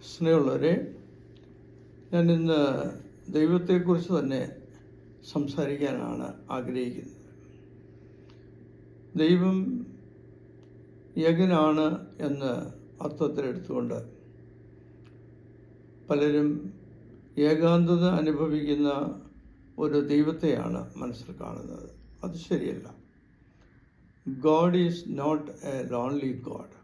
സ്നേഹമുള്ളവരെ, ഞാൻ ഇന്ന് ദൈവത്തെക്കുറിച്ച് തന്നെ സംസാരിക്കാനാണ് ആഗ്രഹിക്കുന്നത്. ദൈവം ഏകനാണ് എന്ന് അർത്ഥത്തിലെടുത്തുകൊണ്ട് പലരും ഏകാന്തത അനുഭവിക്കുന്ന ഒരു ദൈവത്തെയാണ് മനസ്സിൽ കാണുന്നത്. അത് ശരിയല്ല. God is not a lonely God.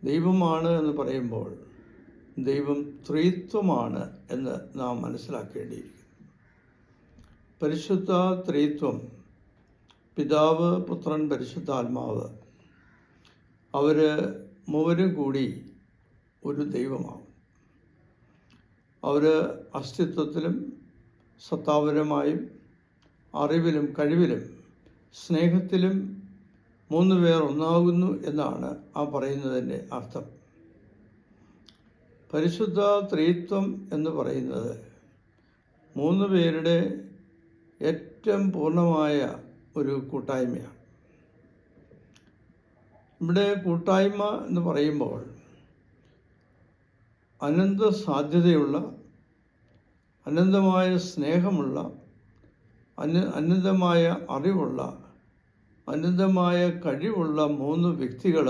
ദൈവമാണ് എന്ന് പറയുമ്പോൾ ദൈവം ത്രിത്വമാണ് എന്ന് നാം മനസ്സിലാക്കേണ്ടിയിരിക്കുന്നു. പരിശുദ്ധ ത്രിത്വം, പിതാവ്, പുത്രൻ, പരിശുദ്ധാത്മാവ്, അവർ മൂവരും കൂടി ഒരു ദൈവമാവും. അവർ അസ്തിത്വത്തിലും സത്താപരമായും അറിവിലും കഴിവിലും സ്നേഹത്തിലും മൂന്ന് പേർ ഒന്നാകുന്നു എന്നാണ് ആ പറയുന്നതിൻ്റെ അർത്ഥം. പരിശുദ്ധ ത്രിത്വം എന്ന് പറയുന്നത് മൂന്ന് പേരുടെ ഏറ്റവും പൂർണ്ണമായ ഒരു കൂട്ടായ്മയാണ്. ഇവിടെ കൂട്ടായ്മ എന്ന് പറയുമ്പോൾ അനന്ത സാധ്യതയുള്ള, അനന്തമായ സ്നേഹമുള്ള, അനന്തമായ അറിവുള്ള, അനന്തമായ കഴിവുള്ള മൂന്ന് വ്യക്തികൾ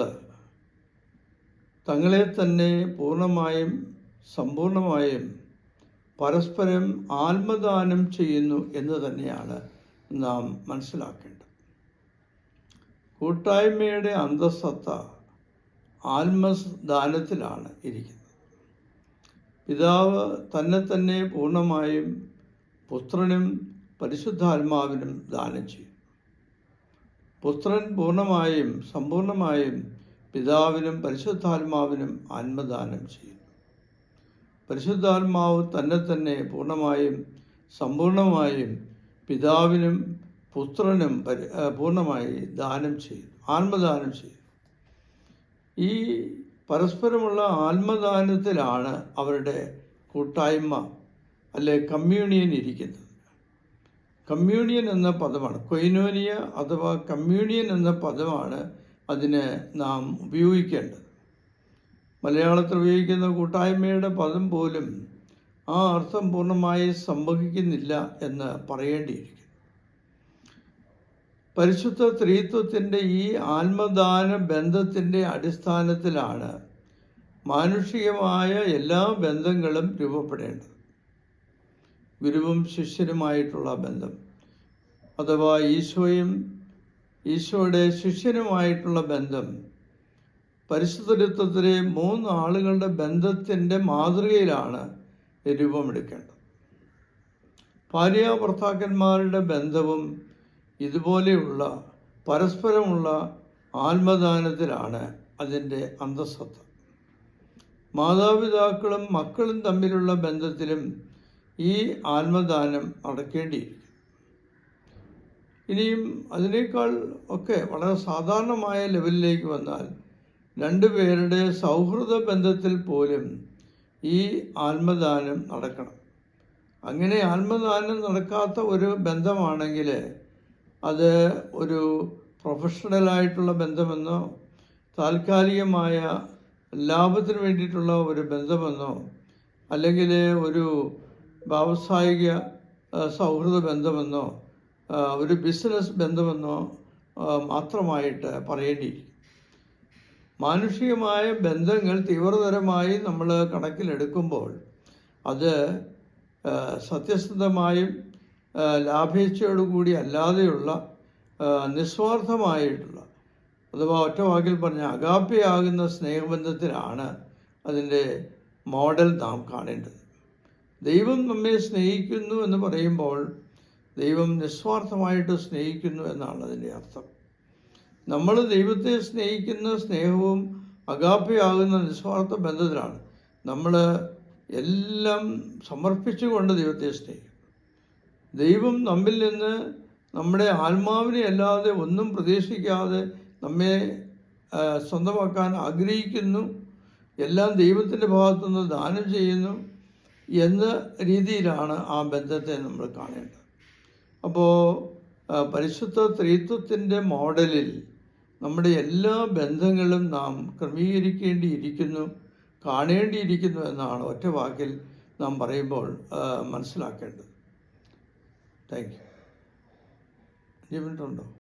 തങ്ങളെ തന്നെ പൂർണ്ണമായും സമ്പൂർണമായും പരസ്പരം ആത്മദാനം ചെയ്യുന്നു എന്ന് തന്നെയാണ് നാം മനസ്സിലാക്കേണ്ടത്. കൂട്ടായ്മയുടെ അന്തസ്സത്ത ആത്മദാനത്തിലാണ് ഇരിക്കുന്നത്. പിതാവ് തന്നെ പൂർണ്ണമായും പുത്രനും പരിശുദ്ധാത്മാവിനും ദാനം ചെയ്യും. പുത്രൻ പൂർണ്ണമായും സമ്പൂർണമായും പിതാവിനും പരിശുദ്ധാത്മാവിനും ആത്മദാനം ചെയ്യും. പരിശുദ്ധാത്മാവ് തന്നെ പൂർണ്ണമായും സമ്പൂർണമായും പിതാവിനും പുത്രനും പൂർണ്ണമായി ദാനം ചെയ്യും, ആത്മദാനം ചെയ്യും. ഈ പരസ്പരമുള്ള ആത്മദാനത്തിലാണ് അവരുടെ കൂട്ടായ്മ അല്ലെ കമ്മ്യൂണിയൻ ഇരിക്കുന്നത്. കമ്മ്യൂണിയൻ എന്ന പദമാണ്, കൊയിനോനിയ അഥവാ കമ്മ്യൂണിയൻ എന്ന പദമാണ് അതിന് നാം ഉപയോഗിക്കേണ്ടത്. മലയാളത്തിൽ ഉപയോഗിക്കുന്ന കൂട്ടായ്മയുടെ പദം പോലും ആ അർത്ഥം പൂർണ്ണമായി സംവഹിക്കുന്നില്ല എന്ന് പറയേണ്ടിയിരിക്കുന്നു. പരിശുദ്ധ ത്രിത്വത്തിൻ്റെ ഈ ആത്മദാന ബന്ധത്തിൻ്റെ അടിസ്ഥാനത്തിലാണ് മാനുഷികമായ എല്ലാ ബന്ധങ്ങളും രൂപപ്പെടേണ്ടത്. ഗുരുവും ശിഷ്യനുമായിട്ടുള്ള ബന്ധം അഥവാ ഈശോയുടെ ശിഷ്യനുമായിട്ടുള്ള ബന്ധം പരിശുദ്ധ മൂന്ന് ആളുകളുടെ ബന്ധത്തിൻ്റെ മാതൃകയിലാണ് രൂപമെടുക്കേണ്ടത്. ഭാര്യ ഭർത്താക്കന്മാരുടെ ബന്ധവും ഇതുപോലെയുള്ള പരസ്പരമുള്ള ആത്മദാനത്തിലാണ് അതിൻ്റെ അന്തസ്സത്ത. മാതാപിതാക്കളും മക്കളും തമ്മിലുള്ള ബന്ധത്തിലും ഈ ആത്മദാനം നടക്കേണ്ടിയിരിക്കും. ഇനിയും അതിനേക്കാൾ ഒക്കെ വളരെ സാധാരണമായ ലെവലിലേക്ക് വന്നാൽ രണ്ടുപേരുടെ സൗഹൃദ ബന്ധത്തിൽ പോലും ഈ ആത്മദാനം നടക്കണം. അങ്ങനെ ആത്മദാനം നടക്കാത്ത ഒരു ബന്ധമാണെങ്കിൽ അത് ഒരു പ്രൊഫഷണലായിട്ടുള്ള ബന്ധമെന്നോ താൽക്കാലികമായ ലാഭത്തിന് വേണ്ടിയിട്ടുള്ള ഒരു ബന്ധമെന്നോ അല്ലെങ്കിൽ ഒരു വ്യാവസായിക സൗഹൃദ ബന്ധമെന്നോ ഒരു ബിസിനസ് ബന്ധമെന്നോ മാത്രമായിട്ട് പറയേണ്ടിയിരിക്കും. മാനുഷികമായ ബന്ധങ്ങൾ തീവ്രതരമായി നമ്മൾ കണക്കിലെടുക്കുമ്പോൾ അത് സത്യസന്ധമായും ലാഭേച്ഛയോടുകൂടി അല്ലാതെയുള്ള നിസ്വാർത്ഥമായിട്ടുള്ള അഥവാ ഒറ്റ വാക്കിൽ പറഞ്ഞ അഗാപ്പയാകുന്ന സ്നേഹബന്ധത്തിലാണ് അതിൻ്റെ മോഡൽ നാം കാണേണ്ടത്. ദൈവം നമ്മെ സ്നേഹിക്കുന്നു എന്ന് പറയുമ്പോൾ ദൈവം നിസ്വാർത്ഥമായിട്ട് സ്നേഹിക്കുന്നു എന്നാണ് അതിൻ്റെ അർത്ഥം. നമ്മൾ ദൈവത്തെ സ്നേഹിക്കുന്ന സ്നേഹവും അഗാപ്പയാകുന്ന നിസ്വാർത്ഥ ബന്ധത്തിലാണ്. നമ്മൾ എല്ലാം സമർപ്പിച്ചുകൊണ്ട് ദൈവത്തെ സ്നേഹിക്കും. ദൈവം നമ്മിൽ നിന്ന് നമ്മുടെ ആത്മാവിനെ അല്ലാതെ ഒന്നും പ്രതീക്ഷിക്കാതെ നമ്മെ സ്വന്തമാക്കാൻ ആഗ്രഹിക്കുന്നു. എല്ലാം ദൈവത്തിൻ്റെ ഭാഗത്തുനിന്ന് ദാനം ചെയ്യുന്നു എന്ന രീതിയിലാണ് ആ ബന്ധത്തെ നമ്മൾ കാണേണ്ടത്. അപ്പോൾ പരിശുദ്ധ ത്രിത്വത്തിൻ്റെ മോഡലിൽ നമ്മുടെ എല്ലാ ബന്ധങ്ങളും നാം ക്രമീകരിക്കേണ്ടിയിരിക്കുന്നു, കാണേണ്ടിയിരിക്കുന്നു എന്നാണ് ഒറ്റ വാക്കിൽ നാം പറയുമ്പോൾ മനസ്സിലാക്കേണ്ടത്. Thank you. 5 മിനിറ്റ് ഉണ്ടോ?